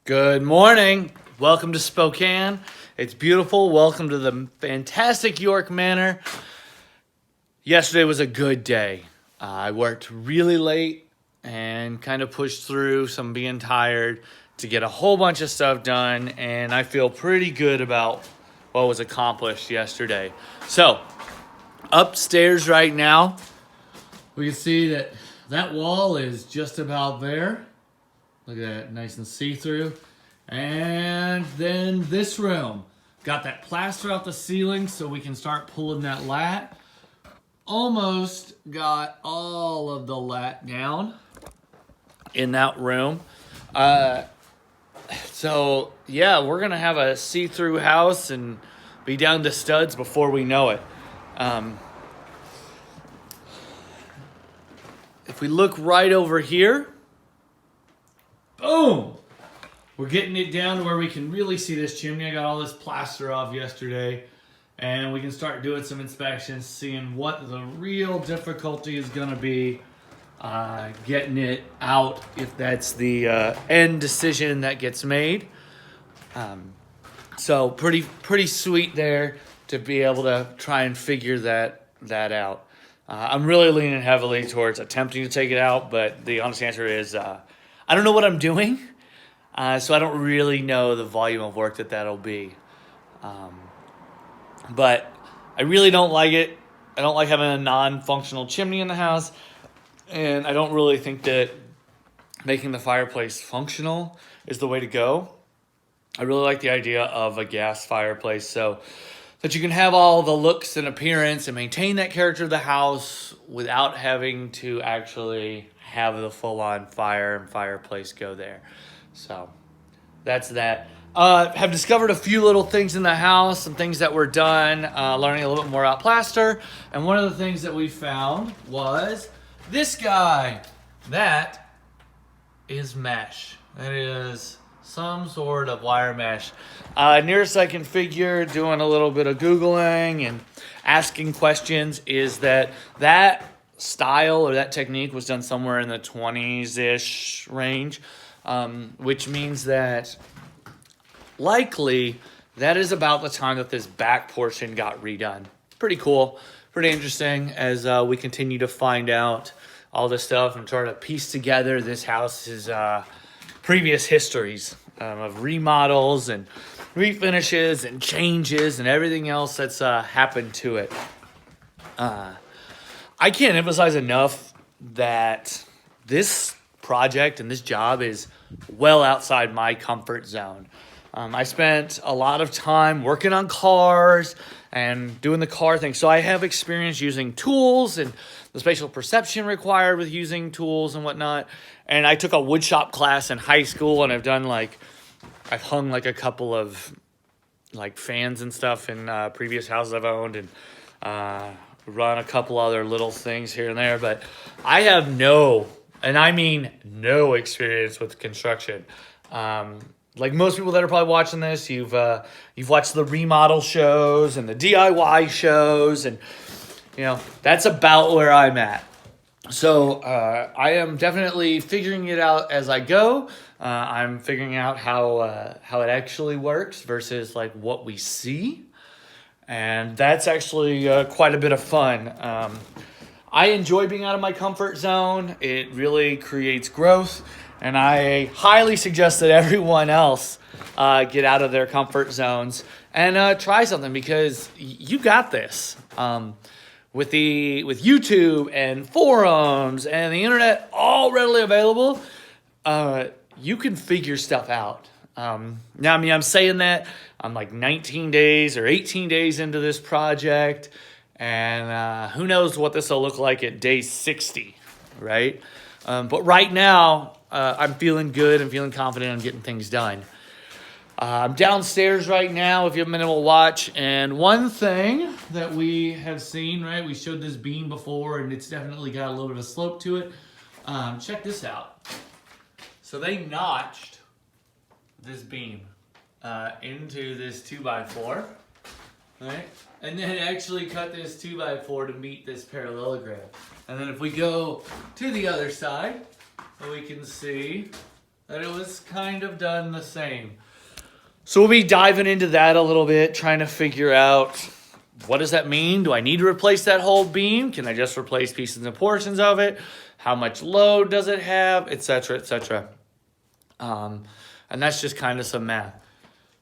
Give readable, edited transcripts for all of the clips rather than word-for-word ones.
Good morning. Welcome to Spokane. It's beautiful. Welcome to the fantastic York Manor. Yesterday was a good day. I worked really late and kind of pushed through some being tired to get a whole bunch of stuff done, and I feel pretty good about what was accomplished yesterday. So, upstairs right now, we can see that that wall is just about there. Look at that, nice and see-through. And then this room, got that plaster out the ceiling so we can start pulling that lat. Almost got all of the lat down in that room. So yeah, we're gonna have a see-through house and be down to studs before we know it. If we look right over here, boom! We're getting it down to where we can really see this chimney. I got all this plaster off yesterday, and we can start doing some inspections, seeing what the real difficulty is going to be getting it out, if that's the end decision that gets made. So pretty sweet there to be able to try and figure that out. I'm really leaning heavily towards attempting to take it out, but the honest answer is I don't know what I'm doing. So I don't really know the volume of work that'll be. But I really don't like it. I don't like having a non-functional chimney in the house. And I don't really think that making the fireplace functional is the way to go. I really like the idea of a gas fireplace so that you can have all the looks and appearance and maintain that character of the house without having to actually have the full-on fire and fireplace go there. So that's that. Have discovered a few little things in the house, some things that were done, learning a little bit more about plaster. And one of the things that we found was this guy. That is mesh. That is some sort of wire mesh. Nearest I can figure, doing a little bit of Googling and asking questions, is that style or that technique was done somewhere in the 20s-ish range. Which means that likely that is about the time that this back portion got redone. Pretty cool, pretty interesting as we continue to find out all this stuff and try to piece together this house's previous histories of remodels and refinishes and changes and everything else that's happened to it. I can't emphasize enough that this project and this job is well outside my comfort zone. I spent a lot of time working on cars and doing the car thing. So I have experience using tools and the spatial perception required with using tools and whatnot. And I took a woodshop class in high school, and I've hung like a couple of like fans and stuff in previous houses I've owned, and run a couple other little things here and there. But I have no experience with construction. Like most people that are probably watching this, you've watched the remodel shows and the DIY shows, and that's about where I'm at. So I am definitely figuring it out as I go. I'm figuring out how it actually works versus like what we see, and that's actually quite a bit of fun. I enjoy being out of my comfort zone. It really creates growth, and I highly suggest that everyone else get out of their comfort zones and try something, because you got this. With YouTube and forums and the internet all readily available, you can figure stuff out. Now, I'm saying that I'm like 19 days or 18 days into this project, and who knows what this will look like at day 60, right? But right now, I'm feeling good and feeling confident on getting things done. I'm downstairs right now, if you have a minute, we'll watch. And one thing that we have seen, right, we showed this beam before, and it's definitely got a little bit of a slope to it. Check this out. So they notched this beam into this 2x4, right? And then actually cut this 2x4 to meet this parallelogram. And then if we go to the other side, we can see that it was kind of done the same. So we'll be diving into that a little bit, trying to figure out what does that mean? Do I need to replace that whole beam? Can I just replace pieces and portions of it? How much load does it have? Etc., etc. And that's just kind of some math.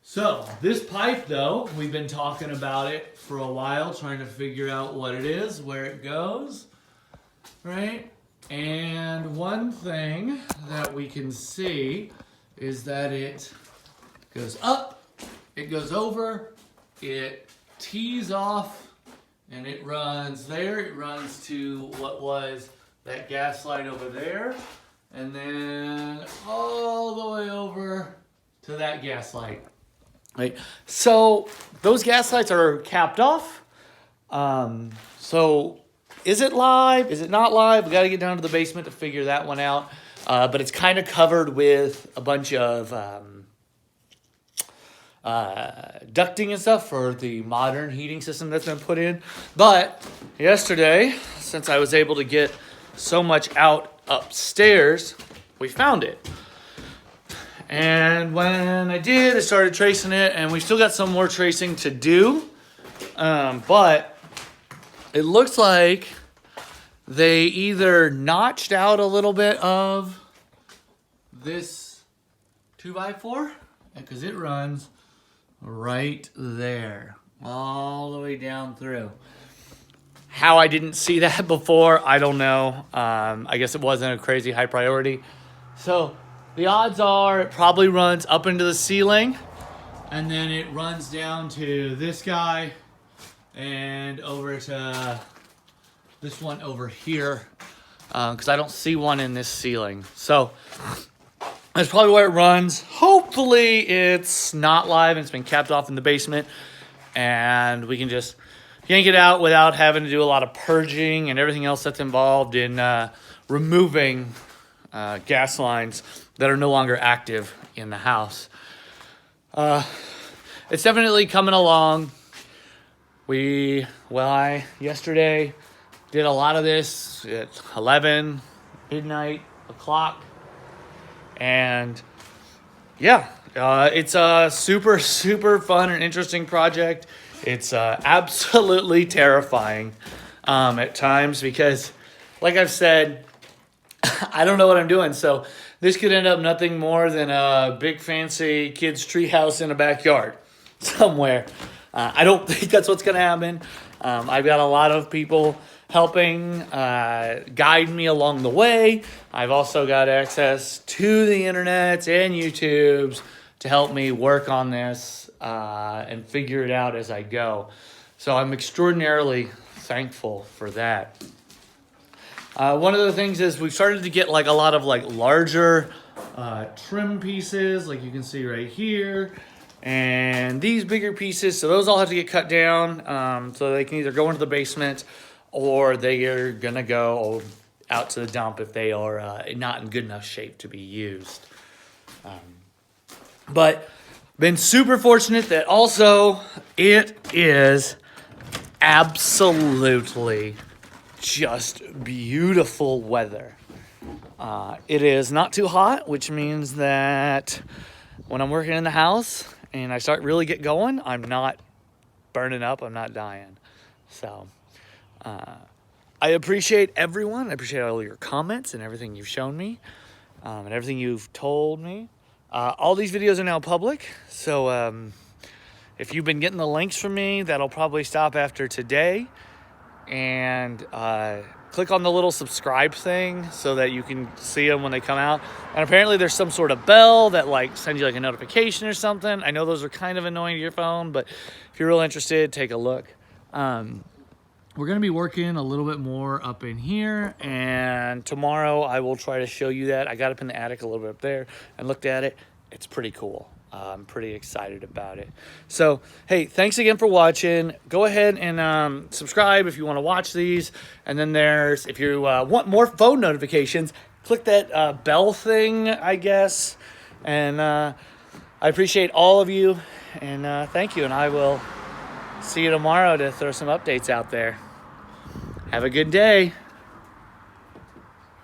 So this pipe, though, we've been talking about it for a while, trying to figure out what it is, where it goes, right? And one thing that we can see is that it goes up, it goes over, it tees off, and it runs there. It runs to what was that gas light over there, and then all the way over to that gas light. Right. So those gas lights are capped off. So is it live? Is it not live? We got to get down to the basement to figure that one out. But it's kind of covered with a bunch of ducting and stuff for the modern heating system that's been put in. But yesterday, since I was able to get so much out upstairs, we found it. And when I did, I started tracing it, and we still got some more tracing to do. But it looks like they either notched out a little bit of this 2x4, because it runs right there, all the way down through. How I didn't see that before, I don't know. I guess it wasn't a crazy high priority. So the odds are it probably runs up into the ceiling, and then it runs down to this guy and over to this one over here, because I don't see one in this ceiling. So that's probably where it runs. Hopefully it's not live and it's been capped off in the basement, and we can just yank it out without having to do a lot of purging and everything else that's involved in removing gas lines that are no longer active in the house. It's definitely coming along. I yesterday did a lot of this at 11, midnight, o'clock. And yeah, it's a super, super fun and interesting project. It's absolutely terrifying at times because, like I've said, I don't know what I'm doing. So this could end up nothing more than a big fancy kid's treehouse in a backyard somewhere. I don't think that's what's going to happen. I've got a lot of people helping guide me along the way. I've also got access to the internet and YouTubes to help me work on this and figure it out as I go. So I'm extraordinarily thankful for that. One of the things is we've started to get like a lot of like larger trim pieces, like you can see right here, and these bigger pieces. So those all have to get cut down so they can either go into the basement or they are gonna go out to the dump if they are not in good enough shape to be used. But been super fortunate that also it is absolutely just beautiful weather. It is not too hot, which means that when I'm working in the house and I start really get going, I'm not burning up, I'm not dying. So I appreciate everyone. I appreciate all your comments and everything you've shown me and everything you've told me. All these videos are now public, so if you've been getting the links from me, that'll probably stop after today. And click on the little subscribe thing so that you can see them when they come out. And apparently there's some sort of bell that like sends you like a notification or something. I know those are kind of annoying to your phone, but if you're real interested, take a look. We're going to be working a little bit more up in here, and tomorrow I will try to show you that. I got up in the attic a little bit up there and looked at it. It's pretty cool. I'm pretty excited about it. So, hey, thanks again for watching. Go ahead and subscribe if you want to watch these. And then there's, if you want more phone notifications, click that bell thing, I guess. And I appreciate all of you, and thank you. And I will see you tomorrow to throw some updates out there. Have a good day.